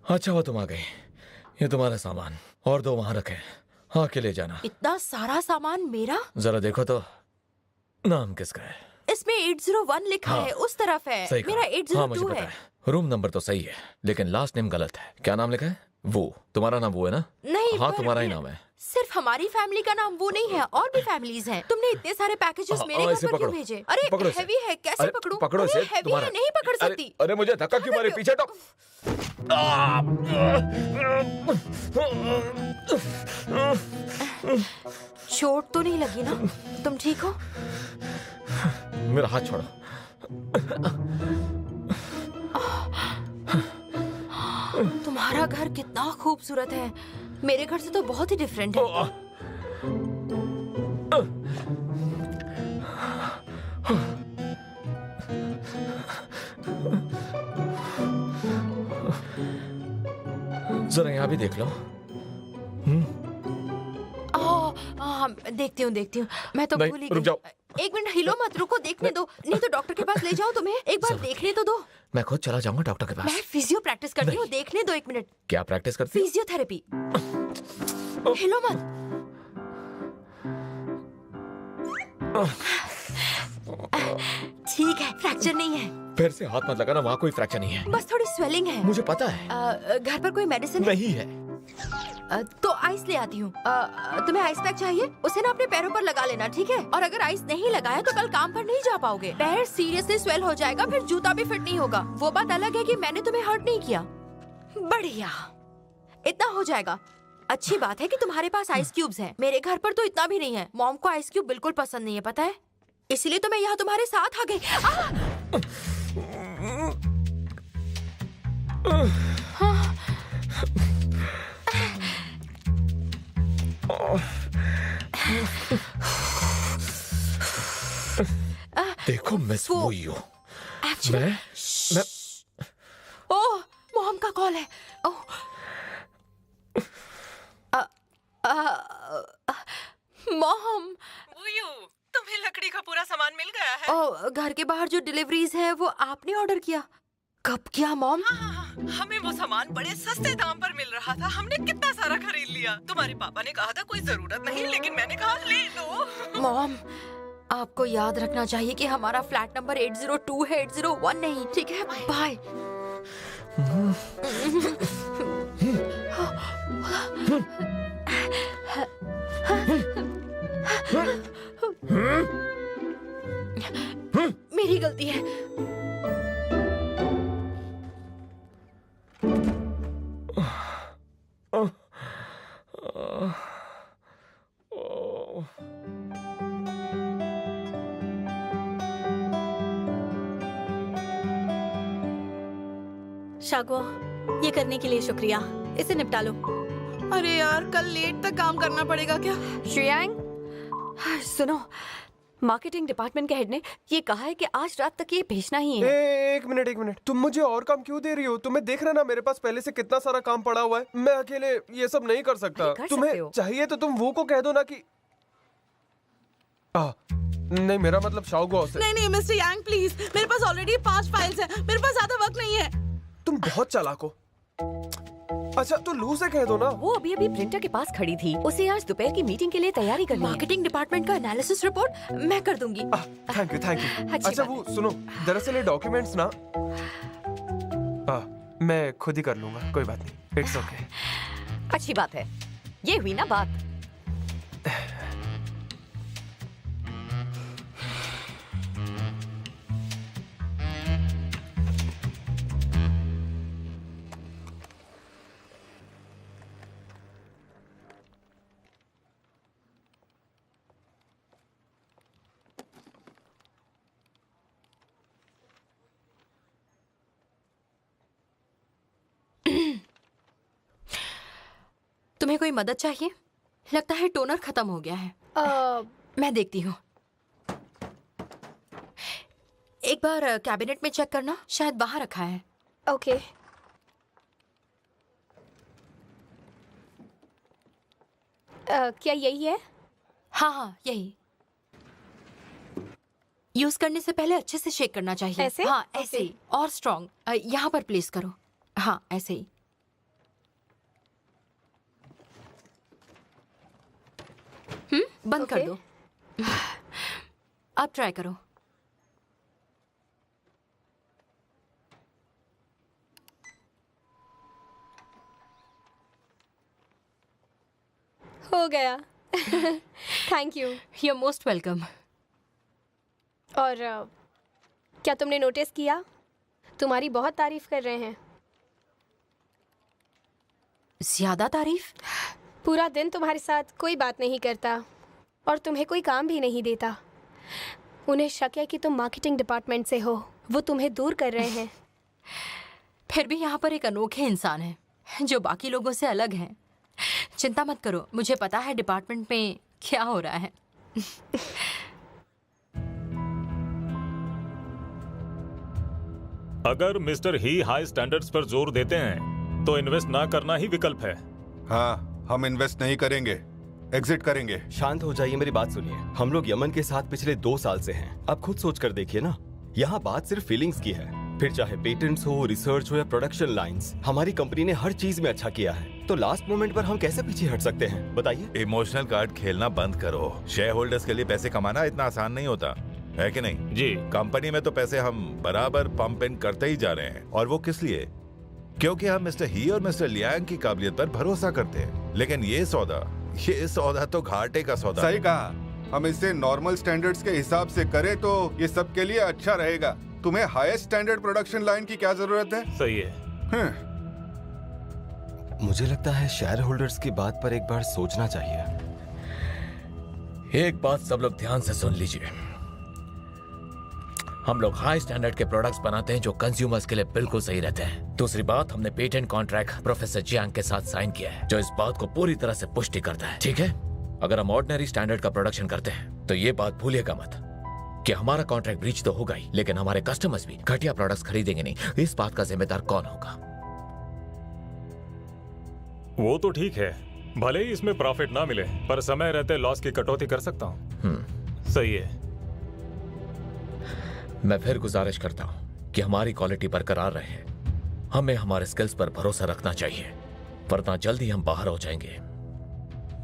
अच्छा हुआ तुम आ गई। ये तुम्हारा सामान और दो वहां रखे, आके ले जाना। इतना सारा सामान मेरा? जरा देखो तो नाम किसका है। इसमें 801 लिखा हाँ, है, उस तरफ है। सही मेरा कहा। 802 हाँ, मुझे पता है। रूम नंबर तो सही है लेकिन लास्ट नेम गलत है। क्या नाम लिखा है? वो तुम्हारा नाम वो है ना? नहीं, हाँ, पर तुम्हारा ही नाम है। सिर्फ हमारी फैमिली का नाम वो नहीं है, और भी फैमिलीज हैं। तुमने इतने सारे पैकेजेस मेरे घर पर क्यों भेजे? अरे हैवी है, कैसे पकड़ूं? पकड़ो इसे। हैवी है, नहीं पकड़ सकती। अरे मुझे धक्का क्यों मारे? पीछे तो चोट तो नहीं लगी ना? तुम ठीक हो? मेरा हाथ छोड़ो। तुम्हारा घर कितना खूबसूरत है, मेरे घर से तो बहुत ही डिफरेंट है। जरा यहाँ भी देख लो। देखती हूँ। मैं तो नहीं, भूल ही रुक गई। जाओ। एक मिनट, हिलो मत, रुको, देखने दो। नहीं तो डॉक्टर के पास ले जाओ, तुम्हें एक बार देखने तो दो। मैं खुद चला जाऊंगा डॉक्टर के पास। मैं फिजियो प्रैक्टिस करती हूँ, देखने दो 1 मिनट। क्या प्रैक्टिस करती हो? फिजियोथेरेपी। हिलो मत। ठीक है, फ्रैक्चर नहीं है। फिर से हाथ मत लगाना, वहाँ कोई फ्रैक्चर नहीं है। बस थोड़ी स्वेलिंग है। मुझे पता है। घर पर कोई मेडिसिन नहीं है। तो आइस ले आती हूँ। तुम्हें आइस पैक चाहिए? उसे ना अपने पैरों पर लगा लेना, ठीक है? और अगर आइस नहीं लगाया तो कल काम पर नहीं जा पाओगे। पैर सीरियसली स्वेल हो जाएगा, फिर जूता भी फिट नहीं होगा। वो बात अलग है कि मैंने तुम्हें हर्ट नहीं किया। बढ़िया, इतना हो जाएगा। अच्छी बात है कि तुम्हारे पास आइस क्यूब्स हैं। मेरे घर पर तो इतना भी नहीं है। मॉम को आइस क्यूब बिल्कुल पसंद नहीं है, पता है? इसलिए तो मैं यहाँ तुम्हारे साथ आ गई। देखो मिस हुई हो। मैं ओह, मॉम का कॉल है। ओह, मॉम। तुम्हें लकड़ी का पूरा सामान मिल गया है? ओह, घर के बाहर जो डिलीवरीज है वो आपने ऑर्डर किया? कब किया मॉम? हाँ, हमें वो सामान बड़े सस्ते दाम पर मिल रहा था। हमने कितना सारा खरीद लिया। तुम्हारे पापा ने कहा था कोई जरूरत नहीं, लेकिन मैंने कहा ले लो। मॉम, आपको याद रखना चाहिए कि हमारा फ्लैट नंबर 802 है, 801 नहीं, ठीक है? बाय। मेरी गलती है। शागो, ये करने के लिए शुक्रिया। इसे निपटा लो। अरे यार, कल लेट तक काम करना पड़ेगा क्या? श्रेयांग, सुनो, मार्केटिंग डिपार्टमेंट के हेड ने ये कहा है कि आज रात तक ये भेजना ही है। एक मिनट, तुम मुझे और काम क्यों दे रही हो? तुम्हें देख रहा ना, मेरे पास पहले से कितना सारा काम पड़ा हुआ है। मैं अकेले ये सब नहीं कर सकता। कर तुम्हें सकते हो। चाहिए तो तुम वो को कह दो ना कि नहीं, मेरा मतलब शाओगो से। नहीं मिस्टर यांग, प्लीज, मेरे पास ऑलरेडी 5 फाइल्स हैं। मेरे पास ज्यादा वक्त नहीं है। तुम बहुत चालाक हो। अच्छा, तो लू से कह दो ना। वो अभी प्रिंटर के पास खड़ी थी। उसे आज दोपहर की मीटिंग के लिए तैयारी करनी है। मार्केटिंग डिपार्टमेंट का एनालिसिस रिपोर्ट मैं कर दूंगी। Thank you. अच्छी अच्छा, बात वो सुनो, दरअसल ये डॉक्यूमेंट्स ना मैं खुद ही कर लूंगा, कोई बात नहीं। It's okay. अच्छी बात है। ये हुई ना बात। तुम्हें कोई मदद चाहिए? लगता है टोनर खत्म हो गया है। मैं देखती हूँ। एक बार कैबिनेट में चेक करना, शायद बाहर रखा है। ओके। क्या यही है? हाँ हाँ, यही। यूज करने से पहले अच्छे से शेक करना चाहिए। ऐसे? हाँ, ऐसे ओके। ही और स्ट्रॉन्ग। यहाँ पर प्लेस करो। हाँ, ऐसे ही। बंद कर ओके। दो। अब ट्राई करो। हो गया। Thank you. You are most welcome. और क्या तुमने नोटिस किया, तुम्हारी बहुत तारीफ कर रहे हैं। ज्यादा तारीफ? पूरा दिन तुम्हारे साथ कोई बात नहीं करता और तुम्हें कोई काम भी नहीं देता। उन्हें शक है कि तुम मार्केटिंग डिपार्टमेंट से हो। वो तुम्हें दूर कर रहे हैं। फिर भी यहाँ पर एक अनोखे इंसान है जो बाकी लोगों से अलग हैं। चिंता मत करो, मुझे पता है डिपार्टमेंट में क्या हो रहा है। अगर मिस्टर ही हाई स्टैंडर्ड्स पर जोर देते हैं तो इन्वेस्ट ना करना ही विकल्प है। हाँ, हम इन्वेस्ट नहीं करेंगे, एग्जिट करेंगे। शांत हो जाइए, मेरी बात सुनिए। हम लोग यमन के साथ पिछले 2 साल से हैं। आप खुद सोच कर देखिए ना, यहाँ बात सिर्फ फीलिंग्स की है। फिर चाहे पेटेंट्स हो, रिसर्च हो या प्रोडक्शन लाइंस, हमारी कंपनी ने हर चीज में अच्छा किया है। तो लास्ट मोमेंट पर हम कैसे पीछे हट सकते हैं, बताइए। इमोशनल कार्ड खेलना बंद करो। शेयर होल्डर्स के लिए पैसे कमाना इतना आसान नहीं होता है कि नहीं? जी। कंपनी में तो पैसे हम बराबर पंप इन करते ही जा रहे हैं, और वो किस लिए? क्योंकि हम मिस्टर ही और मिस्टर लियांग की काबिलियत पर भरोसा करते हैं। लेकिन ये सौदा तो घाटे का सौदा सही है। कहा। हम इसे नॉर्मल स्टैंडर्ड्स के हिसाब से करें तो ये सबके लिए अच्छा रहेगा। तुम्हें हाईएस्ट स्टैंडर्ड प्रोडक्शन लाइन की क्या जरूरत है? सही है। मुझे लगता है शेयर होल्डर्स की बात पर एक बार सोचना चाहिए। एक बात सब लोग ध्यान से सुन लीजिए। हम लोग हाई स्टैंडर्ड के प्रोडक्ट्स बनाते हैं जो कंज्यूमर्स के लिए बिल्कुल सही रहते हैं। दूसरी बात, हमने पेटेंट कॉन्ट्रैक्ट प्रोफेसर जियांग के साथ साइन किया है जो इस बात को पूरी तरह से पुष्टि करता है। ठीक है, अगर हम ऑर्डिनरी स्टैंडर्ड का प्रोडक्शन करते हैं तो ये बात भूलिएगा मत कि हमारा कॉन्ट्रैक्ट ब्रीच तो होगा ही, लेकिन हमारे कस्टमर्स भी घटिया प्रोडक्ट्स खरीदेंगे नहीं। इस बात का जिम्मेदार कौन होगा? वो तो ठीक है, भले ही इसमें प्रॉफिट ना मिले, पर समय रहते लॉस की कटौती कर सकता हूँ। सही है। मैं फिर गुजारिश करता हूं कि हमारी क्वालिटी बरकरार रहे। हमें हमारे स्किल्स पर भरोसा रखना चाहिए, वरना जल्द ही हम बाहर हो जाएंगे।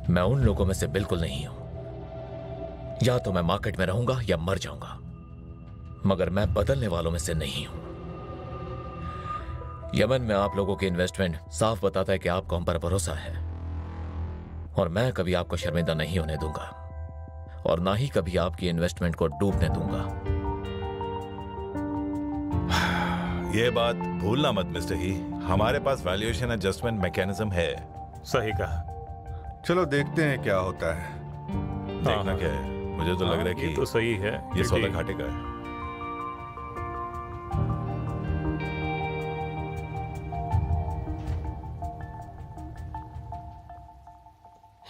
मैं उन लोगों में से बिल्कुल नहीं हूं। या तो मैं मार्केट में रहूंगा या मर जाऊंगा, मगर मैं बदलने वालों में से नहीं हूं। यमन में आप लोगों की इन्वेस्टमेंट साफ बताता है कि आपको हम पर भरोसा है, और मैं कभी आपको शर्मिंदा नहीं होने दूंगा, और ना ही कभी आपकी इन्वेस्टमेंट को डूबने दूंगा। ये बात भूलना मत मिस्टर ही, हमारे पास वैल्यूएशन एडजस्टमेंट मैकेनिज्म है। सही कहा। चलो देखते हैं क्या होता है। देखना क्या है, मुझे तो लग रहा है कि ये तो सही है। ये सौदा ठीक। घाटे का है।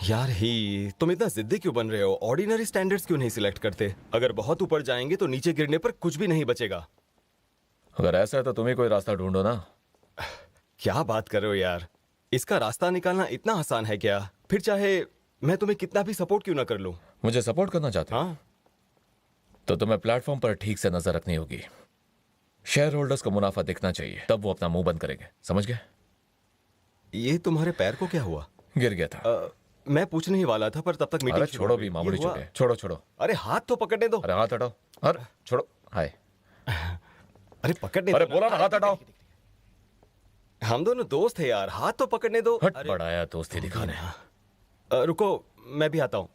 यार ही, तुम इतना जिद्दी क्यों बन रहे हो? ऑर्डिनरी स्टैंडर्ड्स क्यों नहीं सिलेक्ट करते? अगर बहुत ऊपर जाएंगे तो नीचे गिरने पर कुछ भी नहीं बचेगा। अगर ऐसा है तो तुम्हें कोई रास्ता ढूंढो ना। क्या बात कर रहे हो यार? इसका रास्ता निकालना इतना आसान है क्या? फिर चाहे मैं तुम्हें कितना भी सपोर्ट क्यों ना कर लूं। मुझे सपोर्ट करना चाहते हो? हाँ, तो तुम्हें प्लेटफॉर्म पर ठीक से नजर रखनी होगी। शेयर होल्डर्स को मुनाफा दिखना चाहिए, तब वो अपना मुंह बंद करेंगे। समझ गए? ये तुम्हारे पैर को क्या हुआ? गिर गया था। मैं पूछने ही वाला था, पर तब तक मीटिंग अरे शुरू छोड़ो हो गई। भी, मामूली ये हुआ? चोट है। छोड़ो छोड़ो। अरे हाथ तो पकड़ने दो। अरे हाथ हटाओ। अरे छोड़ो। हाय। अरे पकड़ने अरे दो बोला ना, हाथ हटाओ। हम दोनों दोस्त है यार, हाथ तो पकड़ने दो। हट, बढ़ाया दोस्ती दिखाने। रुको, मैं भी आता हूँ।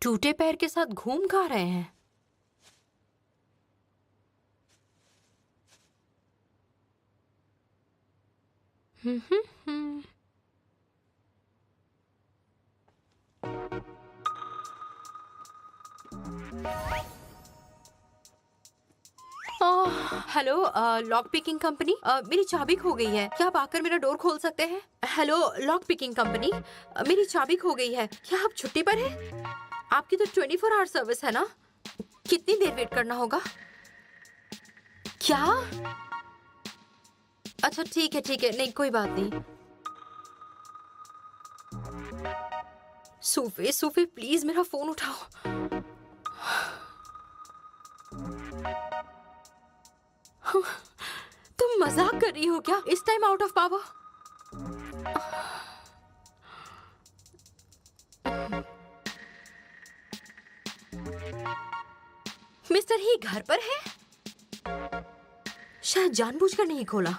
टूटे पैर के साथ घूम कहाँ रहे हैं? हेलो, लॉक पिकिंग कंपनी, मेरी चाबी खो गई है, क्या आप आकर मेरा डोर खोल सकते हैं? हेलो लॉक पिकिंग कंपनी, मेरी चाबी खो गई है, क्या आप छुट्टी पर हैं? आपकी तो 24 आवर सर्विस है ना? कितनी देर वेट करना होगा? क्या? अच्छा ठीक है, नहीं कोई बात नहीं। सूफे प्लीज मेरा फोन उठाओ। तुम मजाक कर रही हो क्या? इस time out of power? Mister ही घर पर है? शायद जानबूझकर नहीं खोला।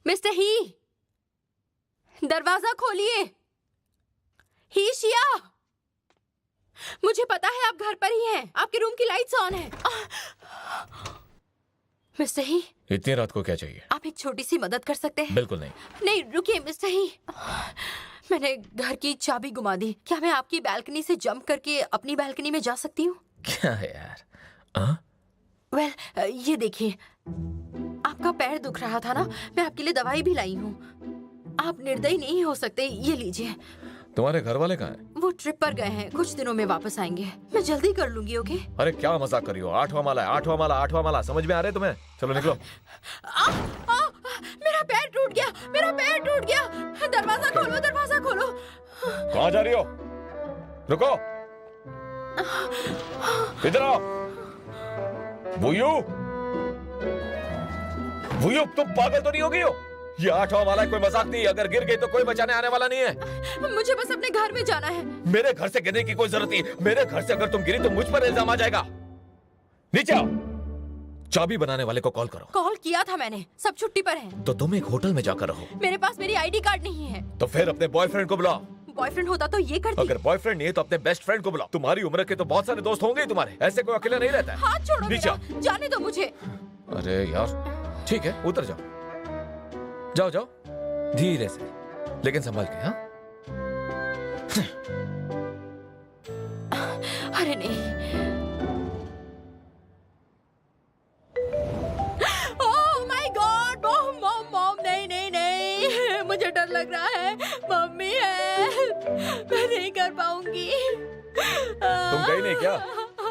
मिस्टर ही, दरवाजा खोलिए। ही शिया, मुझे पता है आप घर पर ही हैं। आपके रूम की लाइट्स ऑन है। मिस्टर ही, इतनी रात को क्या चाहिए? आप एक छोटी सी मदद कर सकते हैं? बिल्कुल नहीं। नहीं रुकिए मिस्टर ही, मैंने घर की चाबी गुमा दी। क्या मैं आपकी बालकनी से जंप करके अपनी बालकनी में जा सकती हूँ? क्या है यार? वेल, ये देखिए, आपका पैर दुख रहा था ना, मैं आपके लिए दवाई भी लाई हूँ। आप निर्दयी नहीं हो सकते, ये लीजिए। तुम्हारे घर वाले कहाँ हैं? वो ट्रिप पर गए हैं, कुछ दिनों में वापस आएंगे। मैं जल्दी कर लूंगी, ओके? अरे क्या मजाक कर रही हो? 8वां माला है, 8वां माला, 8वां माला, समझ में आ रहा है तुम्हें? चलो निकलो। मेरा पैर टूट गया, मेरा पैर टूट गया। दरवाजा खोलो, दरवाजा खोलो। कहाँ जा रही हो? रुको, इधर आओ। वुयू, तुम पागल तो नहीं हो गई हो? ये 8वां माला कोई मजाक नहीं, अगर गिर गई तो कोई बचाने आने वाला नहीं है। मुझे बस अपने घर में जाना है। मेरे घर से गिरने की कोई जरूरत नहीं। मेरे घर से अगर तुम गिरी तो मुझ पर इल्जाम आ जाएगा। नीचे आओ, चाबी बनाने वाले को कॉल करो। कॉल किया था मैंने, सब छुट्टी पर हैं। तो तुम एक होटल में जाकर रहो। मेरे पास मेरी आईडी कार्ड नहीं है। तो फिर अपने बॉयफ्रेंड को बुलाओ। बॉयफ्रेंड होता तो ये करती। अगर बॉयफ्रेंड नहीं है तो अपने बेस्ट फ्रेंड को बुलाओ। तुम्हारी उम्र के तो बहुत सारे दोस्त होंगे तुम्हारे, ऐसे कोई अकेला नहीं रहता है। हाथ छोड़ो नीचे मेरा, जाने दो मुझे। अरे यार, ठीक है उतर जाओ, जाओ जाओ धीरे से, लेकिन संभाल के। हाँ, अरे नहीं। ओह माय गॉड, मॉम, नहीं, मुझे डर लग रहा है। मम्मी है, मैं नहीं कर पाऊंगी। तुम गई नहीं क्या?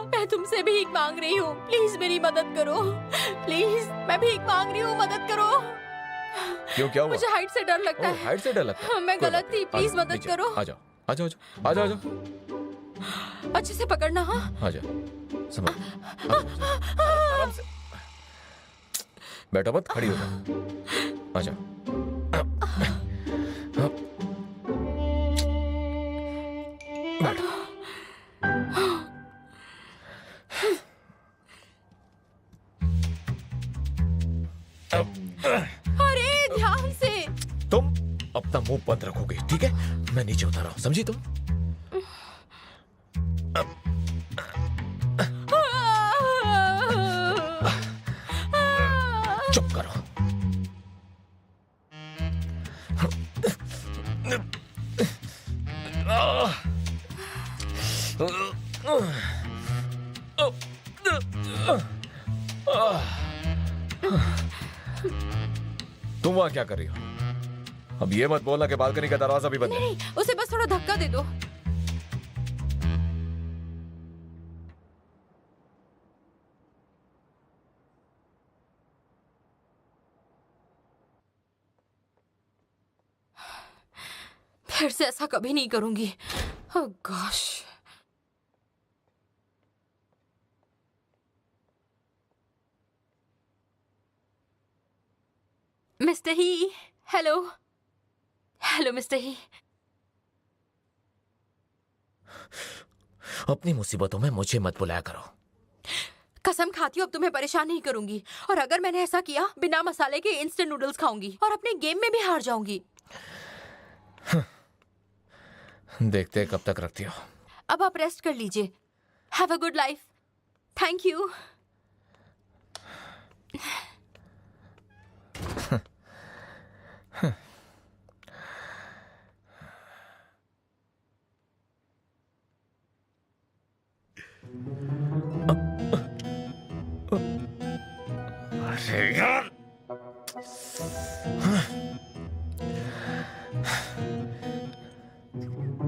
मैं तुमसे भीख मांग रही हूँ, प्लीज मेरी मदद करो। प्लीज, मैं भीख मांग रही हूँ, मदद करो। क्यों, क्या हुआ? मुझे हाइट से डर लगता है। हाइट से डर लगता है? मैं गलत थी, प्लीज मदद करो। आ जाओ। अच्छे से पकड़ना। हाँ, आ जाओ, संभाल, आराम से बैठो, मत खड़ी हो जाओ। आ जाओ। बैठो। अरे ध्यान से। तुम अपना मुंह बंद रखोगे, ठीक है? मैं नीचे उतर रहा हूं, समझी तुम? चुप करो। तुम वहां क्या कर रही हो? अब ये मत बोलना कि बालकनी का दरवाजा भी बंद है। नहीं, उसे बस थोड़ा धक्का दे दो। फिर से ऐसा कभी नहीं करूंगी। ओह गॉश। मिस्टर ही, हेलो मिस्टर ही। अपनी मुसीबतों में मुझे मत बुलाया करो। कसम खाती हूँ अब तुम्हें परेशान नहीं करूंगी, और अगर मैंने ऐसा किया बिना मसाले के इंस्टेंट नूडल्स खाऊंगी और अपने गेम में भी हार जाऊंगी। देखते हैं कब तक रखती हो। अब आप रेस्ट कर लीजिए। Have a good life. Thank you. अरे यार,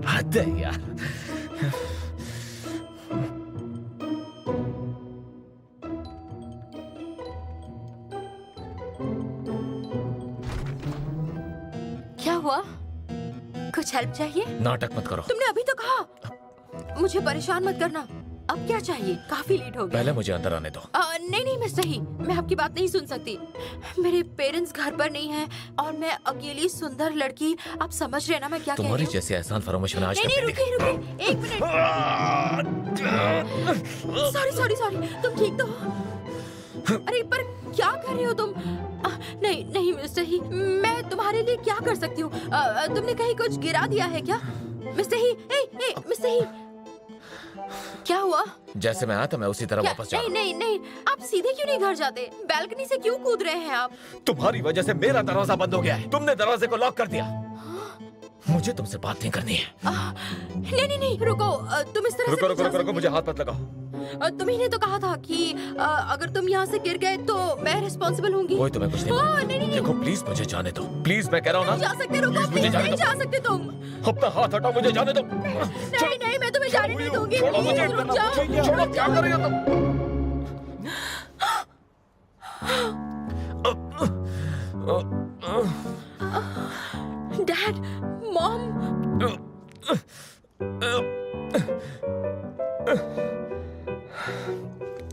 हद है यार। क्या हुआ? कुछ हेल्प चाहिए? नाटक मत करो। तुमने अभी तो कहा। मुझे परेशान मत करना। अब क्या चाहिए? काफी लेट हो गया। पहले मुझे अंदर आने दो। नहीं नहीं मिस्टर ही, मैं आपकी बात नहीं सुन सकती। मेरे पेरेंट्स घर पर नहीं हैं और मैं अकेली सुंदर लड़की, आप समझ रहे हैं ना मैं क्या कह रही तुम्हारी हूँ? जैसे एहसान फरामोश मैंने आज नहीं तक नहीं, नहीं रुकिए रुकिए, एक मिनट। सॉरी सॉरी सॉरी, तुम ठीक तो हो? अरे पर क्या कर रहे हो तुम? नहीं नहीं मिस्टर ही, मैं तुम्हारे लिए क्या कर सकती हूँ? तुमने कहीं कुछ गिरा दिया है क्या? मिस्टर ही, मिस्टर ही, क्या हुआ? जैसे मैं आया था मैं उसी तरह क्या? वापस जा रहा नहीं नहीं नहीं, आप सीधे क्यों नहीं घर जाते? बैल्कनी से क्यों कूद रहे हैं आप? हूं। तुम्हारी वजह से मेरा दरवाजा बंद हो गया है। तुमने दरवाजे को लॉक कर दिया। मुझे तुमसे बात नहीं करनी है। नहीं नहीं नहीं, रुको। तुम इस तरह रुको से रुको नहीं जा रुको रुको, मुझे सकते। हाथ मत लगाओ। तुम्ही ने तो कहा था कि अगर तुम यहाँ से गिर गए तो मैं रिस्पॉन्सिबल होंगी। कोई तुम्हें कुछ नहीं नहीं बोलेगा। नहीं नहीं, देखो प्लीज मुझे जाने दो। प्लीज मैं कह रहा हूँ नहीं जा ना। सकते, रुको प्लीज मुझे प्लीज, जाने नहीं दो। जा सकते तुम। अपना हाथ हटाओ, मुझे जाने दो। नहीं नहीं, मैं तुम्हें जाने नहीं दूंगी। छोड़ो प्लीज मुझे। रुक जाओ। छोड़ो, क्या कर रही हो तुम? डैड, मॉम,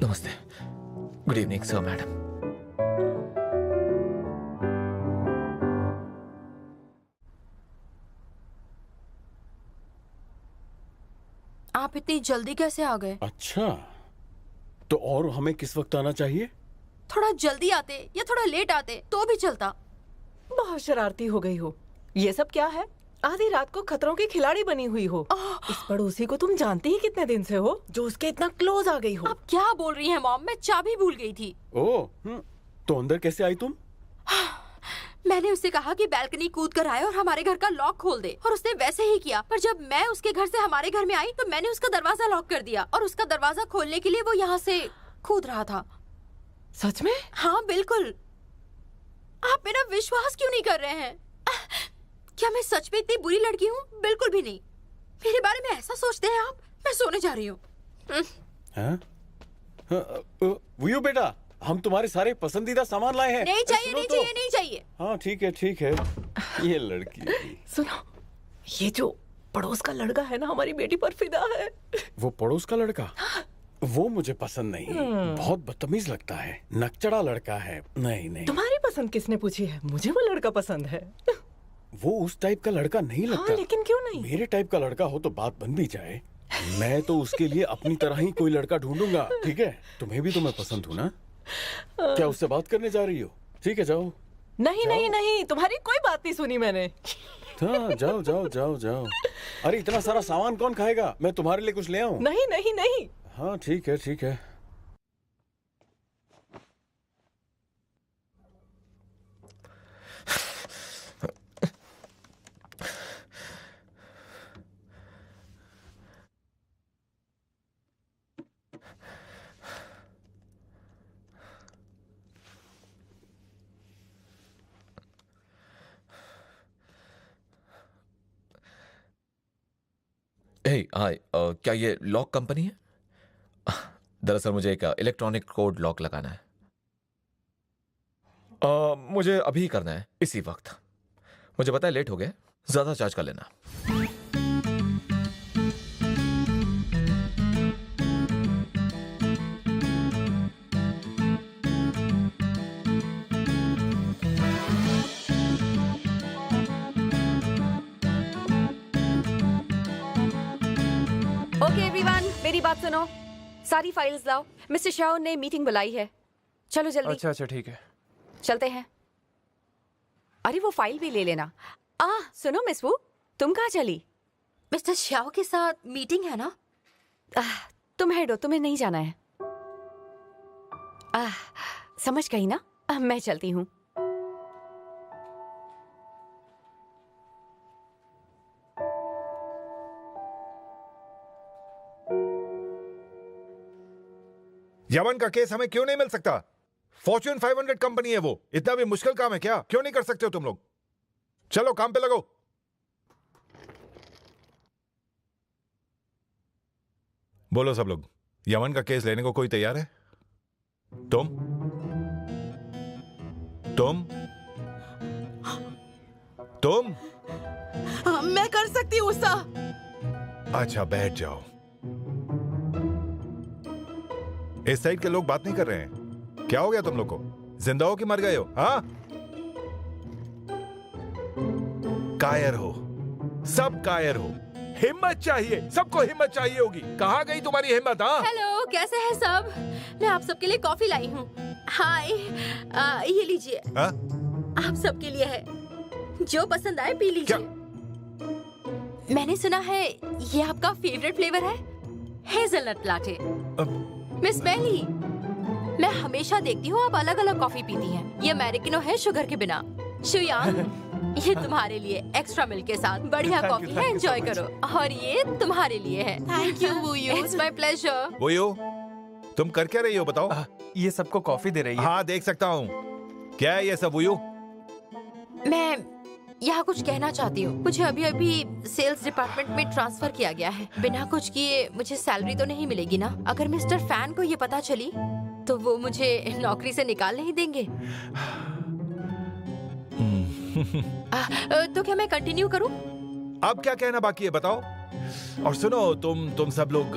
नमस्ते। Good evening sir, madam. आप इतनी जल्दी कैसे आ गए? अच्छा, तो और हमें किस वक्त आना चाहिए? थोड़ा जल्दी आते या थोड़ा लेट आते तो भी चलता। बहुत शरारती हो गई हो। ये सब क्या है? आधी रात को खतरों की खिलाड़ी बनी हुई हो। इस पड़ोसी को तुम जानती ही कितने दिन से हो, जो उसके इतना क्लोज आ गई हो। आप क्या बोल रही हैं मॉम? मैं चाबी भूल गई थी। ओह, तो अंदर कैसे आई तुम? मैंने उससे कहा कि बैल्कनी कूद कर आए और हमारे घर का लॉक खोल दे, और उसने वैसे ही किया। पर जब मैं उसके घर से हमारे घर में आई तो मैंने उसका दरवाजा लॉक कर दिया, और उसका दरवाजा खोलने के लिए वो यहाँ से कूद रहा था। सच में? हाँ बिल्कुल। आप मेरा विश्वास क्यों नहीं कर रहे हैं? क्या मैं सच में इतनी बुरी लड़की हूँ? बिल्कुल भी नहीं। मेरे बारे में ऐसा सोचते हैं आप? मैं सोने जा रही हूँ। वुयू बेटा, हम तुम्हारे सारे पसंदीदा सामान लाए हैं। नहीं चाहिए, सुनो नहीं तो। चाहिए, नहीं चाहिए। हाँ ठीक है। ये लड़की, सुनो, ये जो पड़ोस का लड़का है ना, हमारी बेटी पर फिदा है। वो पड़ोस का लड़का, वो मुझे पसंद नहीं। बहुत बदतमीज लगता है, नकचड़ा लड़का है। नहीं, तुम्हारी पसंद किसने पूछी है? मुझे वो लड़का पसंद है। वो उस टाइप का लड़का नहीं लगता। हाँ, लेकिन क्यों नहीं? मेरे टाइप का लड़का हो तो बात बन भी जाए। मैं तो उसके लिए अपनी तरह ही कोई लड़का ढूंढूंगा। ठीक है, तुम्हें भी तो मैं पसंद हूँ ना? क्या उससे बात करने जा रही हो? ठीक है, जाओ। नहीं, तुम्हारी कोई बात नहीं सुनी मैंने। हाँ, जाओ। अरे इतना सारा सामान कौन खाएगा? मैं तुम्हारे लिए कुछ ले आऊं? नहीं। हाँ ठीक है। हाय, क्या ये लॉक कंपनी है? दरअसल मुझे एक इलेक्ट्रॉनिक कोड लॉक लगाना है। मुझे अभी करना है, इसी वक्त। मुझे पता है लेट हो गया, ज्यादा चार्ज कर लेना। ओके एवरीवन, मेरी बात सुनो। सारी फाइल्स लाओ। मिस्टर शाह ने मीटिंग बुलाई है। चलो जल्दी। अच्छा अच्छा ठीक है। चलते हैं। अरे वो फाइल भी ले लेना। सुनो मिस वू, तुम कहाँ चली? मिस्टर श्याओ के साथ मीटिंग है ना? तुम हेड हो, तुम्हें नहीं जाना है। समझ गई ना? मैं चलती हूँ। यमन का केस हमें क्यों नहीं मिल सकता? फॉर्च्यून 500 कंपनी है वो। इतना भी मुश्किल काम है क्या? क्यों नहीं कर सकते हो तुम लोग? चलो काम पे लगो। बोलो सब लोग, यमन का केस लेने को कोई तैयार है? तुम तुम तुम मैं कर सकती हूँ उसा। अच्छा बैठ जाओ। इस साइड के लोग बात नहीं कर रहे हैं। क्या हो गया तुम लोग को? जिंदा हो कि मर गए हो? हाँ, कायर हो, सब कायर हो। हिम्मत चाहिए, सबको हिम्मत चाहिए होगी। कहाँ गई तुम्हारी हिम्मत? हाँ, हेलो, कैसे हैं सब? मैं आप सबके लिए कॉफी लाई हूँ। हाय, ये लीजिए। हाँ? आप सबके लिए है, जो पसंद आए पी लीजिए। मैंने सुना है ये आपका फेवरेट फ्लेवर है, हेजलनट लाटे। मिस बेली, मैं हमेशा देखती हूँ आप अलग अलग कॉफी पीती हैं। ये अमेरिकनो है शुगर के बिना। शुयांग, ये तुम्हारे लिए एक्स्ट्रा मिल्क के साथ बढ़िया कॉफी है, एंजॉय करो। और ये तुम्हारे लिए है। Thank you Wuyu, it's my pleasure. Wuyu, तुम कर क्या रही हो बताओ? ये सबको कॉफी दे रही है। हाँ देख सकता हूँ। क्या है ये सब वूयू? मैं यहाँ कुछ कहना चाहती हूँ। मुझे अभी अभी सेल्स डिपार्टमेंट में ट्रांसफर किया गया है। बिना कुछ किए मुझे सैलरी तो नहीं मिलेगी ना? अगर मिस्टर फैन को ये पता चली तो वो मुझे नौकरी से निकाल नहीं देंगे। तो क्या मैं कंटिन्यू करूँ? अब क्या कहना बाकी है बताओ? और सुनो, तुम सब लोग,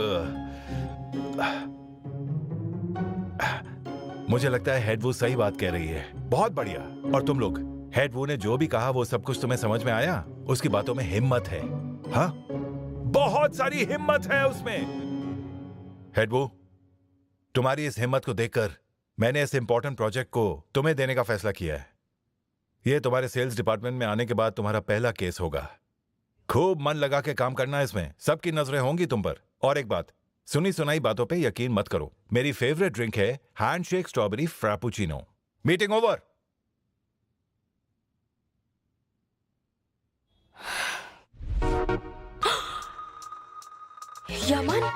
मुझे लगता है हेड वो सही बात कह रही है। बहुत बढ़िया। और तुम लोग, हेड वो ने जो भी कहा वो सब कुछ तुम्हें समझ में आया? उसकी बातों में हिम्मत है। हाँ, बहुत सारी हिम्मत है उसमें। हेड वो, तुम्हारी इस हिम्मत को देखकर मैंने इस इंपॉर्टेंट प्रोजेक्ट को तुम्हें देने का फैसला किया है। यह तुम्हारे सेल्स डिपार्टमेंट में आने के बाद तुम्हारा पहला केस होगा। खूब मन लगा के काम करना है इसमें। सबकी नजरें होंगी तुम पर। और एक बात, सुनी सुनाई बातों पे यकीन मत करो। मेरी फेवरेट ड्रिंक है handshake strawberry frappuccino. Meeting over. Yaman,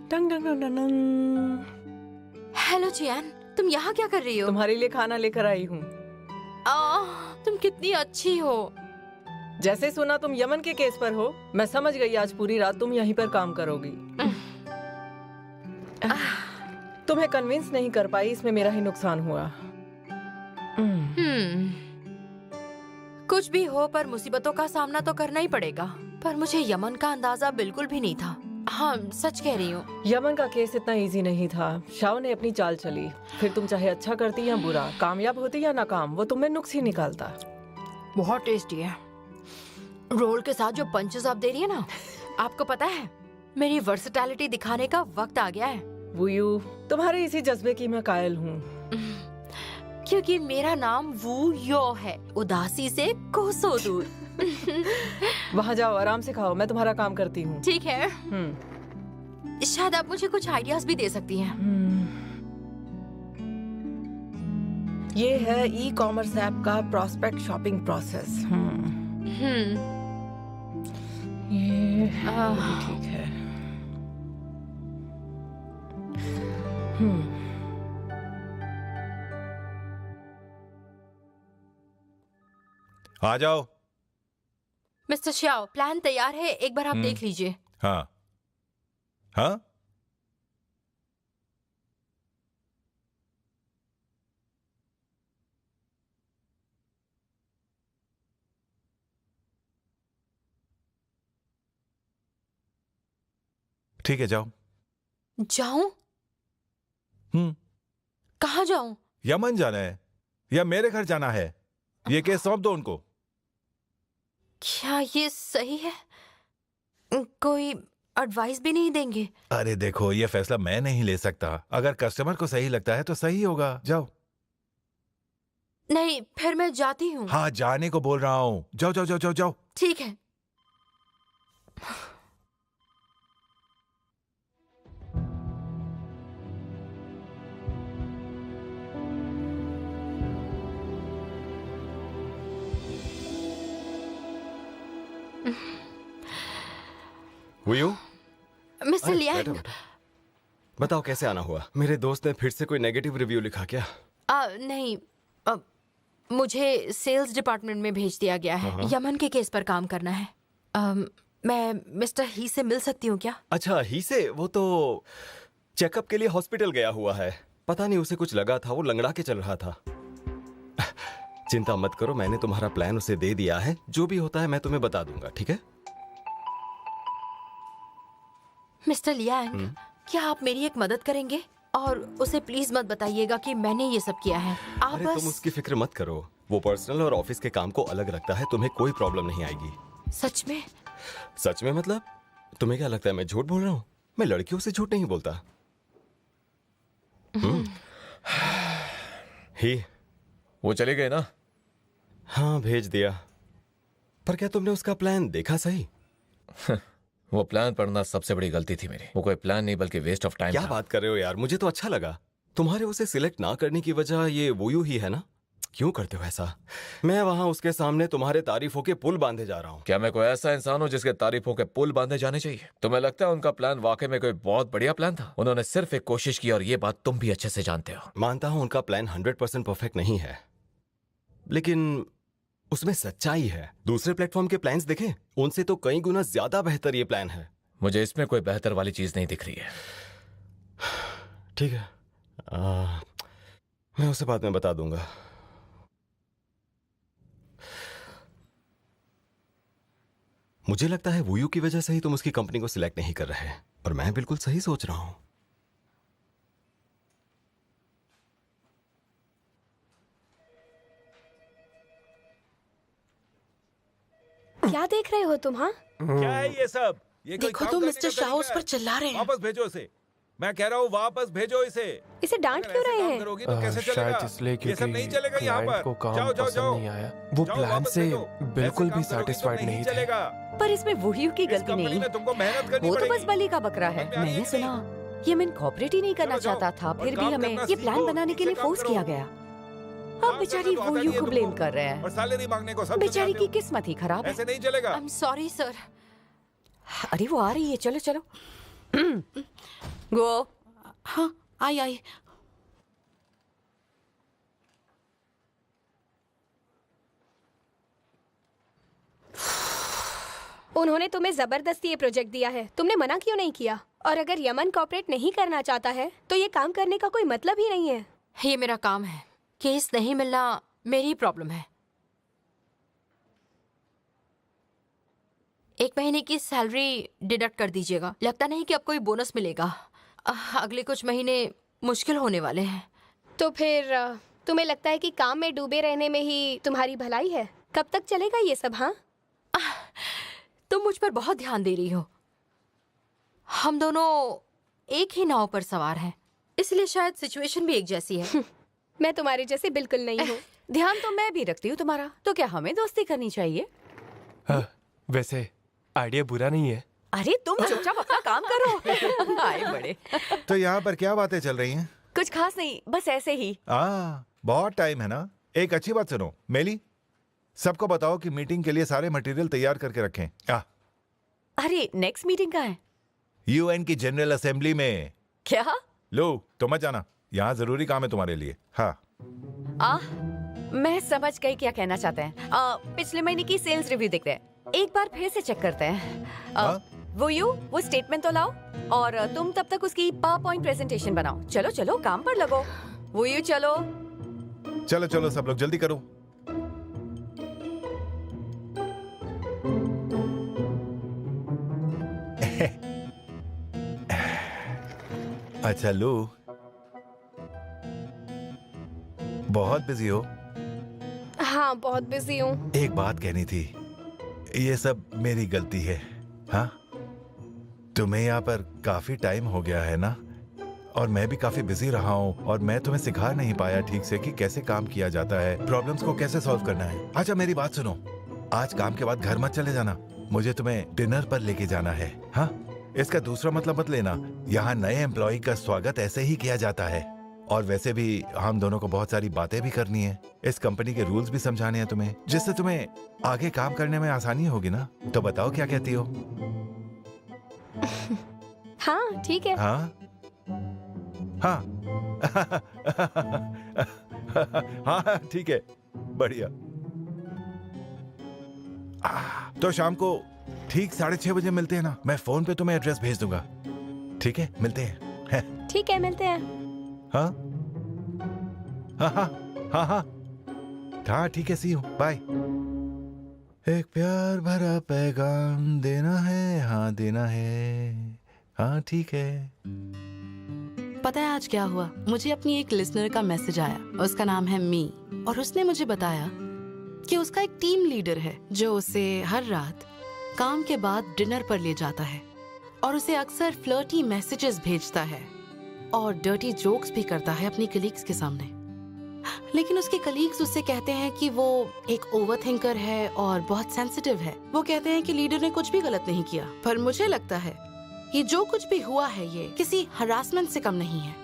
डंग डंग डंग डंग। हेलो जियान, तुम यहाँ क्या कर रही हो? तुम्हारे लिए खाना लेकर आई हूँ। तुम कितनी अच्छी हो। जैसे सुना तुम यमन के केस पर हो, मैं समझ गई आज पूरी रात तुम यहीं पर काम करोगी। तुम्हें कन्विंस नहीं कर पाई, इसमें मेरा ही नुकसान हुआ। कुछ भी हो, पर मुसीबतों का सामना तो करना ही पड़ेगा। पर मुझे यमन का अंदाजा बिल्कुल भी नहीं था। हाँ, सच कह रही हूँ। यमन का केस इतना इजी नहीं था। शाओ ने अपनी चाल चली। फिर तुम चाहे अच्छा करती या बुरा, कामयाब होती या नाकाम, वो तुम्हें नुक्स ही निकालता। बहुत टेस्टी है। रोल के साथ जो पंचेस आप दे रही है ना, आपको पता है मेरी वर्सेटैलिटी दिखाने का वक्त आ गया है। वूयू, तुम्हारे इसी जज्बे की मैं कायल हूँ। क्योंकि मेरा नाम वू यो है, उदासी से कोसों दूर। वहाँ जाओ, आराम से खाओ, मैं तुम्हारा काम करती हूँ। ठीक है। शायद आप मुझे कुछ आइडियाज भी दे सकती हैं। ये है ई कॉमर्स ऐप का प्रोस्पेक्ट शॉपिंग प्रोसेस। ये ठीक है। आ जाओ। मिस्टर श्याओ, प्लान तैयार है, एक बार आप देख लीजिए। हाँ हाँ, ठीक है, जाओ। जाऊं? कहाँ जाऊं? यमन जाना है या मेरे घर जाना है? ये केस सौंप दो उनको। क्या ये सही है? कोई एडवाइस भी नहीं देंगे? अरे देखो, ये फैसला मैं नहीं ले सकता। अगर कस्टमर को सही लगता है तो सही होगा। जाओ। नहीं, फिर मैं जाती हूँ। हाँ, जाने को बोल रहा हूँ। जाओ जाओ जाओ जाओ जाओ। ठीक है। हुयू? मिस्टर अरे, लियांग। बैठो, बैठो। बताओ कैसे आना हुआ? मेरे दोस्त ने फिर से कोई नेगेटिव रिव्यू लिखा क्या? नहीं, मुझे सेल्स डिपार्टमेंट में भेज दिया गया है। यमन के केस पर काम करना है। मैं मिस्टर ही से मिल सकती हूँ क्या? अच्छा, ही से? वो तो चेकअप के लिए हॉस्पिटल गया हुआ है। पता नहीं उसे कुछ लगा था, वो लंगड़ा के चल रहा था। चिंता मत करो, मैंने तुम्हारा प्लान उसे दे दिया है। जो भी होता है मैं तुम्हें बता दूंगा, ठीक है? मिस्टर लियांग, क्या आप मेरी एक मदद करेंगे? और उसे प्लीज मत बताइएगा कि मैंने ये सब किया है। आप अरे बस... तुम उसकी फिक्र मत करो। वो पर्सनल और ऑफिस के काम को अलग रखता है। तुम्हें कोई प्रॉब्लम नहीं आएगी। सच में? सच में मतलब? तुम्हें क्या लगता है मैं झूठ बोल रहा हूँ? मैं लड़कियों से झूठ नहीं बोलता। ही वो चले गए ना? हाँ, भेज दिया। पर क्या तुमने उसका प्लान देखा सही? वो प्लान पढ़ना सबसे बड़ी गलती थी मेरी। वो कोई प्लान नहीं बल्कि वेस्ट ऑफ टाइम क्या था। बात कर रहे हो यार? मुझे तो अच्छा लगा। तुम्हारे उसे सिलेक्ट ना करने की वजह ये वोयू ही है ना? क्यों करते हो ऐसा? मैं वहां उसके सामने तुम्हारे तारीफों के पुल बांधे जा रहा हूँ। क्या मैं कोई ऐसा इंसान हूँ जिसके तारीफों के पुल बांधे जाने चाहिए? तुम्हें लगता है उनका प्लान वाकई में कोई बहुत बढ़िया प्लान था? उन्होंने सिर्फ एक कोशिश की और ये बात तुम भी अच्छे से जानते हो। मानता हूँ उनका प्लान 100% परफेक्ट नहीं है, लेकिन उसमें सच्चाई है। दूसरे प्लेटफॉर्म के प्लान्स देखें, उनसे तो कई गुना ज्यादा बेहतर ये प्लान है। मुझे इसमें कोई बेहतर वाली चीज नहीं दिख रही है। ठीक है, मैं उसे बाद में बता दूंगा। मुझे लगता है वोयू की वजह से ही तुम उसकी कंपनी को सिलेक्ट नहीं कर रहे, और मैं बिल्कुल सही सोच रहा हूं। क्या देख रहे हो तुम? हाँ, क्या है ये सब? ये कोई देखो काम तो करने मिस्टर का शाह तरीका उस पर है? चिल्ला रहे हैं। वापस भेजो इसे। मैं कह रहा हूँ वापस भेजो इसे। इसे डांट अगर क्यों ऐसे रहे काम हैं? करोगी तो कैसे चलेगा? शायद इसलिए ये सब क्योंकि नहीं चलेगा यहाँ क्लाइंट पर। को काम जाओ जाओ पसंद जाओ। नहीं आया। वो जाओ, प्लान वापस से भेजो। बिल्कुल ऐसे भी काम करोगी तो सेटिस्फाइड नहीं थे। चलेगा। पर इसमें वोयू की इस गलती कंपनी नहीं। में तुमको मेहनत करनी वो तो बस पड़ेगी। बली का बकरा है। समझ में आ रही मैंने है सुना यमन कॉपरेट ही नहीं करना चलो जाओ। चाहता था, और फिर भी काम हमें करना ये प्लान सीखो, बनाने के ठीक लिए से काम फोर्स करो। किया गया। काम अब बेचारी करना तो आता वोयू नहीं है को तुमको। ब्लेम कर रहे और हैं। सैलरी मांगने को सब बेचारी की किस्मत ही खराब है। ऐसे नहीं चलेगा। I am sorry sir. अरे वो आ रही है, चलो चलो। गो। हाँ, आई आई। उन्होंने तुम्हें जबरदस्ती ये प्रोजेक्ट दिया है, तुमने मना क्यों नहीं किया? और अगर यमन कॉपरेट नहीं करना चाहता है तो ये काम करने का कोई मतलब ही नहीं है। ये मेरा काम है। केस नहीं मिलना मेरी प्रॉब्लम है। 1 महीने की सैलरी डिडक्ट कर दीजिएगा। लगता नहीं कि अब कोई बोनस मिलेगा। अगले कुछ महीने मुश्किल होने वाले हैं। तो फिर तुम्हें लगता है कि काम में डूबे रहने में ही तुम्हारी भलाई है? कब तक चलेगा ये सब? हाँ, तुम मुझ पर बहुत ध्यान दे रही हो। हम दोनों एक ही नाव पर सवार हैं, इसलिए शायद सिचुएशन भी एक जैसी है। मैं तुम्हारे जैसे बिल्कुल नहीं हूँ। ध्यान तो मैं भी रखती हूँ तुम्हारा, तो क्या हमें दोस्ती करनी चाहिए? वैसे आइडिया बुरा नहीं है। अरे तुम चुपचाप अपना काम करो। आए बड़े। तो यहाँ पर क्या बातें चल रही हैं? कुछ खास नहीं, बस ऐसे ही। बहुत टाइम है ना। एक अच्छी बात सुनो मेली, सबको बताओ कि मीटिंग के लिए सारे मटेरियल तैयार करके रखें। अरे नेक्स्ट मीटिंग का है? यूएन की जनरल असेंबली में। क्या? लो तो मत जाना, यहाँ जरूरी काम है तुम्हारे लिए। हाँ, मैं समझ गई क्या कहना चाहते हैं। पिछले महीने की सेल्स रिव्यू देखते हैं, एक बार फिर से चेक करते हैं। वो स्टेटमेंट तो लाओ, और तुम तब तक उसकी पावर पॉइंट प्रेजेंटेशन बनाओ। चलो चलो काम पर लगो। वो चलो चलो चलो सब लोग जल्दी करो। अच्छा लू, बहुत बिजी हो? हाँ बहुत बिजी हूँ। एक बात कहनी थी, ये सब मेरी गलती है। हाँ, तुम्हें यहाँ पर काफी टाइम हो गया है ना, और मैं भी काफी बिजी रहा हूँ, और मैं तुम्हें सिखा नहीं पाया ठीक से कि कैसे काम किया जाता है, प्रॉब्लम्स को कैसे सॉल्व करना है। अच्छा मेरी बात सुनो, आज काम के बाद घर मत चले जाना, मुझे तुम्हें डिनर पर लेके जाना है। हाँ, इसका दूसरा मतलब मत लेना, यहाँ नए एम्प्लॉय का स्वागत ऐसे ही किया जाता है। और वैसे भी हम दोनों को बहुत सारी बातें भी करनी है, इस कंपनी के रूल्स भी समझाने हैं तुम्हें, जिससे तुम्हें आगे काम करने में आसानी होगी ना। तो बताओ क्या कहती हो? हाँ ठीक है। हाँ हाँ हाँ ठीक है, बढ़िया। तो शाम को ठीक 6:30 बजे मिलते हैं ना, मैं फोन पे तुम्हें एड्रेस भेज दूंगा। ठीक है, मिलते हैं। ठीक है, मिलते हैं। हाँ हाँ हाँ हाँ हाँ हाँ ठीक है, सी यू, बाय। एक प्यार भरा पैगाम देना है, हाँ देना है, हाँ ठीक है। पता है आज क्या हुआ? मुझे अपनी एक लिसनर का मैसेज आया, उसका नाम है मी, और उसने मुझे बताया कि उसका एक टीम लीडर है जो उसे हर रात काम के बाद डिनर पर ले जाता है और उसे अक्सर फ्लर्टी मैसेजेस भेजता है और डर्टी जोक्स भी करता है अपनी कलीग्स के सामने। लेकिन उसके कलीग्स उससे कहते हैं कि वो एक ओवरथिंकर है और बहुत सेंसिटिव है। वो कहते हैं कि लीडर ने कुछ भी गलत नहीं किया, पर मुझे लगता है ये जो कुछ भी हुआ है ये किसी हरासमेंट से कम नहीं है।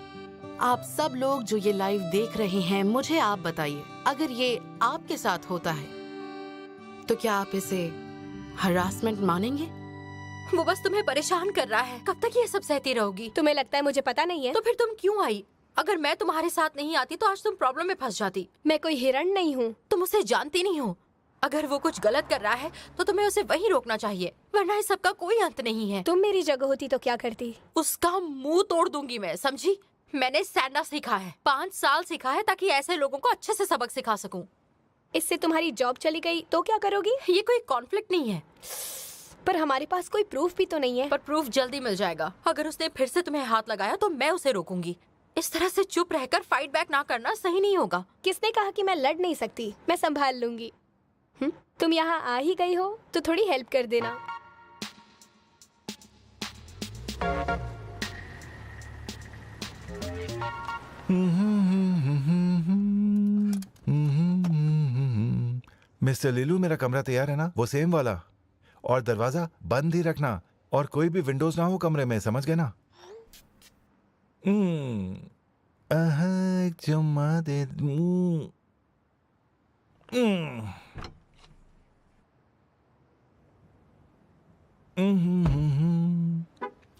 आप सब लोग जो ये लाइव देख रहे हैं, मुझे आप बताइए, अगर ये आपके साथ होता है तो क्या आप इसे हरासमेंट मानेंगे? वो बस तुम्हें परेशान कर रहा है। कब तक ये सब सहती रहोगी? तुम्हें लगता है मुझे पता नहीं है? तो फिर तुम क्यों आई? अगर मैं तुम्हारे साथ नहीं आती तो आज तुम प्रॉब्लम में फंस जाती। मैं कोई हिरण नहीं हूँ। तुम उसे जानती नहीं हो। अगर वो कुछ गलत कर रहा है तो तुम्हें उसे वहीं रोकना चाहिए, वरना इस सबका कोई अंत नहीं है। तुम मेरी जगह होती तो क्या करती? उसका मुंह तोड़ दूंगी मैं, समझी? मैंने सैंडा सीखा है, 5 साल सीखा है, ताकि ऐसे लोगों को अच्छे से सबक सिखा सकूं। इससे तुम्हारी जॉब चली गई तो क्या करोगी? ये कोई कॉन्फ्लिक्ट नहीं है, पर हमारे पास कोई प्रूफ भी तो नहीं है। पर प्रूफ जल्दी मिल जाएगा। अगर उसने फिर से तुम्हें हाथ लगाया तो मैं उसे रोकूंगी। इस तरह से चुप रहकर फाइट बैक ना करना सही नहीं होगा। किसने कहा कि मैं लड़ नहीं सकती? मैं संभाल लूंगी। तुम यहाँ आ ही गई हो तो थोड़ी हेल्प कर देना। मिस्टर लीलू, मेरा कमरा तैयार है ना? वो सेम वाला, और दरवाजा बंद ही रखना, और कोई भी विंडोज ना हो कमरे में, समझ गए ना? चुम्मा दे,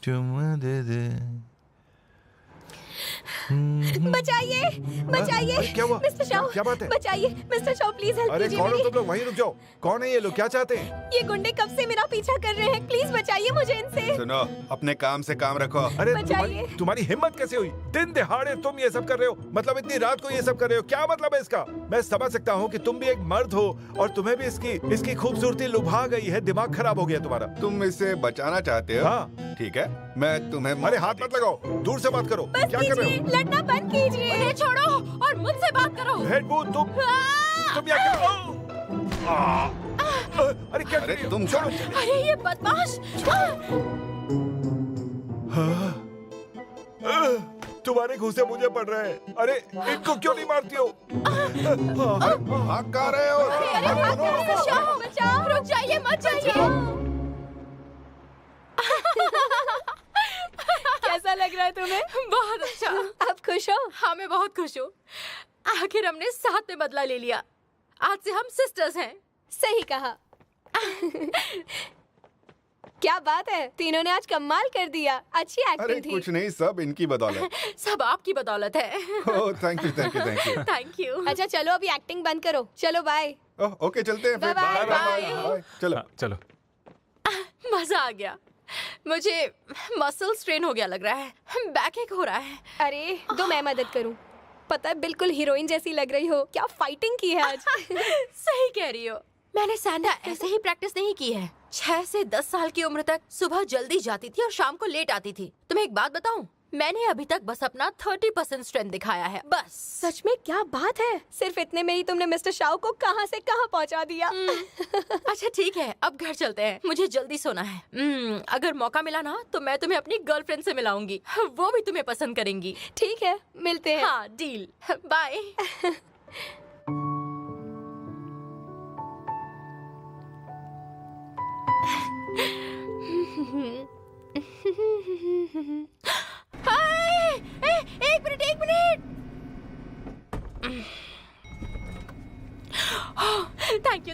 चुम्मा दे दे। बचाइए, बचाइए, क्या हुआ? मिस्टर शाह, क्या बात है? बचाइए मिस्टर शाह, प्लीज हेल्प अरे कीजिए। कौन हो मेरी तुम लोग? वहीं रुक जाओ। कौन है ये लोग? क्या चाहते हैं? ये गुंडे कब से मेरा पीछा कर रहे हैं, प्लीज बचाइए मुझे इनसे। सुनो, अपने काम से काम रखो। अरे बचाइए। तुम्हारी हिम्मत कैसे हुई? दिन दिहाड़े तुम ये सब कर रहे हो, मतलब इतनी रात को ये सब कर रहे हो, क्या मतलब है इसका? मैं समझ सकता हूँ कि तुम भी एक मर्द हो और तुम्हें भी इसकी खूबसूरती लुभा गई है, दिमाग खराब हो गया तुम्हारा। तुम इसे बचाना चाहते हो? हाँ। ठीक है, मैं तुम्हें। अरे हाथ मत लगाओ, दूर से बात करो। बस क्या कर रहे हो? लड़ना बंद कीजिए। उन्हें छोड़ो और मुझसे बात करो। हेडबून, तुम क्या कर रहे हो? अरे क्या कर रहे हो? तुम छोड़ो। अरे ये बदमाश! तुम्हारे घूसे मुझे पड़ रहे हैं। अरे इनको क्यों नहीं मारती हो? भाग कहाँ रहे हो? बचाओ, बचाओ, रुक जाइए, मत जाइए। कैसा लग रहा है तुम्हें? बहुत अच्छा। आप खुश हो? हाँ, मैं बहुत खुश हूँ। आखिर हमने साथ में बदला ले लिया। आज से हम सिस्टर्स हैं। सही कहा। क्या बात है, तीनों ने आज कमाल कर दिया। अच्छी अरे एक्टिंग थी। कुछ नहीं, सब इनकी बदौलत। सब आपकी बदौलत है। Oh thank you, thank you, thank you. Thank you. अच्छा चलो अभी एक्टिंग बंद करो। चलो बाय। ओके चलते हैं फिर। Bye bye. बाय। चलो चलो। मजा आ गया। मुझे मसल स्ट्रेन हो गया लग रहा है, बैक एक हो रहा है। अरे दो मैं मदद करूं। पता है बिल्कुल हीरोइन जैसी लग रही हो। क्या फाइटिंग की है आज। सही कह रही हो। मैंने सैंडा ऐसे ही प्रैक्टिस नहीं की है। 6 से 10 साल की उम्र तक सुबह जल्दी जाती थी और शाम को लेट आती थी। तुम्हें एक बात बताऊं, मैंने अभी तक बस अपना 30% स्ट्रेंथ दिखाया है, बस। सच में क्या बात है, सिर्फ इतने में ही तुमने मिस्टर शाओ को कहां से कहां पहुंचा दिया। अच्छा ठीक है, अब घर चलते हैं, मुझे जल्दी सोना है। अगर मौका मिला ना तो मैं तुम्हें अपनी गर्लफ्रेंड से मिलाऊंगी, वो भी तुम्हें पसंद करेंगी। ठीक है, मिलते हैं। हाँ, डील। बाय। एक मिनट।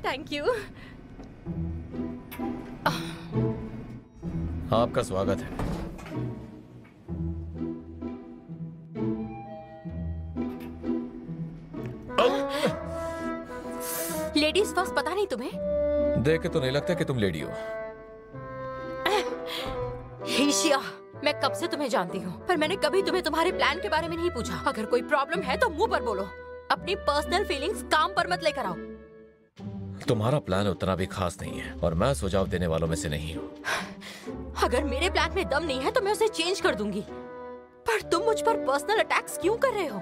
Thank you. आपका स्वागत है। लेडीज फर्स्ट पता नहीं तुम्हें? देख के तो नहीं लगता कि तुम लेडी हो। ईशिया, मैं कब से तुम्हें जानती हूँ, पर मैंने कभी तुम्हें तुम्हारे प्लान के बारे में नहीं पूछा। अगर कोई प्रॉब्लम है तो मुंह पर बोलो, अपनी पर्सनल फीलिंग्स काम पर मत लेकर आओ। तुम्हारा प्लान उतना भी खास नहीं है और मैं सुझाव देने वालों में से नहीं हूँ। अगर मेरे प्लान में दम नहीं है तो मैं उसे चेंज कर दूंगी, पर तुम मुझ पर पर्सनल अटैक्स क्यों कर रहे हो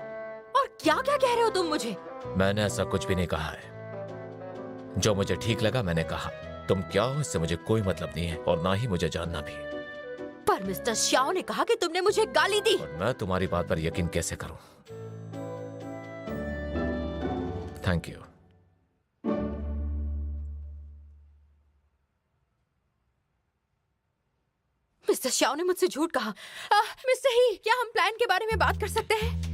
और क्या क्या कह रहे हो तुम मुझे? मैंने ऐसा कुछ भी नहीं कहा है। जो मुझे ठीक लगा मैंने कहा। तुम क्या हो इससे मुझे कोई मतलब नहीं है और ना ही मुझे जानना भी। पर मिस्टर श्याओ ने कहा कि तुमने मुझे गाली दी। और मैं तुम्हारी बात पर यकीन कैसे करूं? Thank you. मिस्टर श्याओ ने मुझसे झूठ कहा। मिस्टर ही, क्या हम प्लान के बारे में बात कर सकते हैं?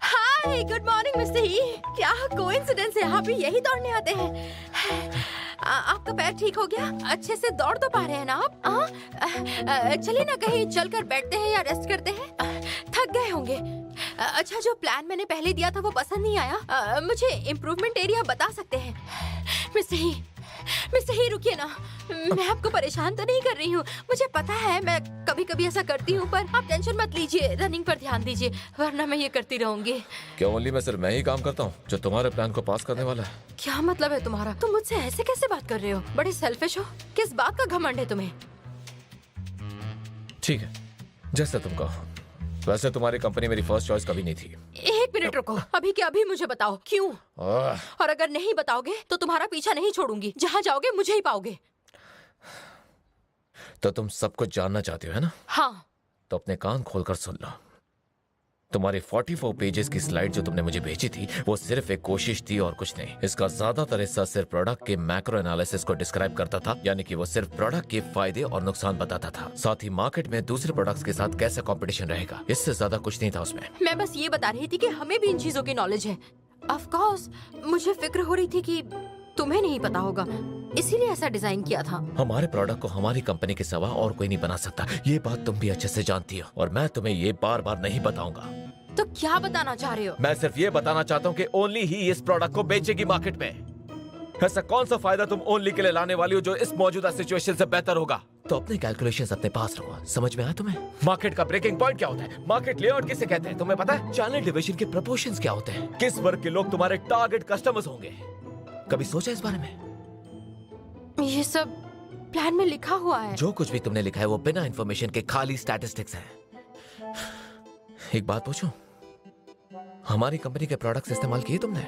हाय, गुड मॉर्निंग मिस्टर ही। क्या कोइंसिडेंस है, आप भी यही दौड़ने आते हैं? आपका पैर ठीक हो गया? अच्छे से दौड़ तो पा रहे हैं ना आप? चलिए ना कहीं चलकर बैठते हैं या रेस्ट करते हैं। थक गए होंगे। अच्छा, जो प्लान मैंने पहले दिया था वो पसंद नहीं आया। मुझे इम्प्रूवमेंट एरिया बता सकते हैं? मिस्टर ही रुकिए ना, मैं आपको परेशान तो नहीं कर रही हूँ। मुझे पता है मैं कभी कभी ऐसा करती हूँ, पर आप टेंशन मत लीजिए, रनिंग पर ध्यान दीजिए, वरना मैं ये करती रहूंगी। क्या ओनली मैं सिर्फ मैं ही काम करता हूँ जो तुम्हारे प्लान को पास करने वाला है? क्या मतलब है तुम्हारा? तुम मुझसे ऐसे कैसे बात कर रहे हो? बड़े सेल्फिश हो। किस बात का घमंड है तुम्हें? ठीक है, जैसे तुम कहो। वैसे तुम्हारी कंपनी मेरी फर्स्ट चॉइस कभी नहीं थी। एक मिनट रुको, अभी के अभी मुझे बताओ क्यों? और अगर नहीं बताओगे तो तुम्हारा पीछा नहीं छोड़ूंगी, जहाँ जाओगे मुझे ही पाओगे। तो तुम सब कुछ जानना चाहते हो है ना? हाँ। तो अपने कान खोलकर सुन लो। तुम्हारी 44 पेजेस की स्लाइड जो तुमने मुझे भेजी थी वो सिर्फ एक कोशिश थी और कुछ नहीं। इसका ज्यादातर हिस्सा सिर्फ प्रोडक्ट के मैक्रो एनालिसिस को डिस्क्राइब करता था, यानी कि वो सिर्फ प्रोडक्ट के फायदे और नुकसान बताता था, साथ ही मार्केट में दूसरे प्रोडक्ट्स के साथ कैसा कंपटीशन रहेगा। इससे ज्यादा कुछ नहीं था उसमें। मैं बस ये बता रही थी कि हमें भी इन चीजों की नॉलेज है। ऑफ कोर्स मुझे फिक्र हो रही थी कि तुम्हें नहीं पता होगा, इसीलिए ऐसा डिजाइन किया था। हमारे प्रोडक्ट को हमारी कंपनी के सिवा और कोई नहीं बना सकता, ये बात तुम भी अच्छे से जानती हो और मैं तुम्हें ये बार बार नहीं बताऊंगा। तो क्या बताना चाह रहे हो? मैं सिर्फ ये बताना चाहता हूँ कि ओनली ही इस प्रोडक्ट को बेचेगी मार्केट में। ऐसा कौन सा फायदा तुम ओनली के लिए लाने वाली हो जो इस मौजूदा सिचुएशन से बेहतर होगा? तो अपने कैलकुलेशंस अपने पास रखो। समझ में आया तुम्हें? मार्केट का ब्रेकिंग पॉइंट क्या होता है? मार्केट लेआउट किसे कहते हैं तुम्हें पता है? चैनल डिवीजन के प्रोपोर्शंस क्या होते हैं? किस वर्ग के लोग तुम्हारे टारगेट कस्टमर्स होंगे? कभी सोचा इस बारे में? ये सब प्लान में लिखा हुआ है। जो कुछ भी तुमने लिखा है वो बिना इंफॉर्मेशन के खाली स्टैटिस्टिक्स है। एक बात पूछूं, हमारी कंपनी के प्रोडक्ट्स इस्तेमाल किए तुमने?